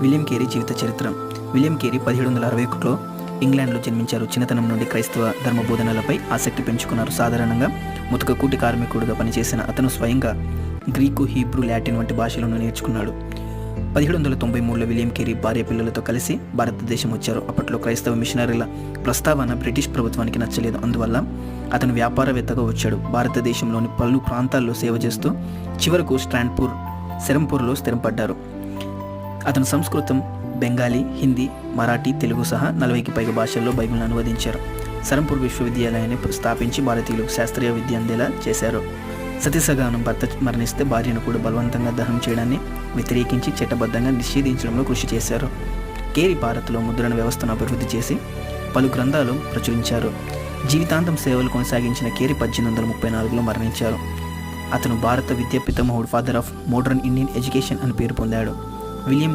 William Carey జీవిత చరిత్ర. William Carey 1761లో ఇంగ్లాండ్లో జన్మించారు. చిన్నతనం నుండి క్రైస్తవ ధర్మ బోధనలపై ఆసక్తి పెంచుకున్నారు. సాధారణంగా ముతక కూటి కార్మికుడిగా పనిచేసిన అతను స్వయంగా గ్రీకు, హీబ్రూ, లాటిన్ వంటి భాషలను నేర్చుకున్నాడు. 1793లో విలియం కేరీ భార్య పిల్లలతో కలిసి భారతదేశం వచ్చారు. అప్పట్లో క్రైస్తవ మిషనరీల ప్రస్తావన బ్రిటిష్ ప్రభుత్వానికి నచ్చలేదు. అందువల్ల అతను వ్యాపారవేత్తగా వచ్చాడు. భారతదేశంలోని పలు ప్రాంతాల్లో సేవ చేస్తూ చివరకు సెరంపూర్లో స్థిరపడ్డారు. అతను సంస్కృతం, బెంగాలీ, హిందీ, మరాఠీ, తెలుగు సహా 40కి పైగా భాషల్లో బైబిల్ను అనువదించారు. సరంపూర్ విశ్వవిద్యాలయాన్ని స్థాపించి భారతీయులకు శాస్త్రీయ విద్య అందేలా చేశారు. సతీసగానం భర్త మరణిస్తే భార్యను కూడా బలవంతంగా దహనం చేయడాన్ని వ్యతిరేకించి చట్టబద్ధంగా నిషేధించడంలో కృషి చేశారు. కేరీ భారత్లో ముద్రణ వ్యవస్థను అభివృద్ధి చేసి పలు గ్రంథాలు ప్రచురించారు. జీవితాంతం సేవలు కొనసాగించిన కేరీ 1834లో మరణించారు. అతను భారత విద్యా పితామహుడు, father of modern Indian education అని పేరు పొందాడు. విలియం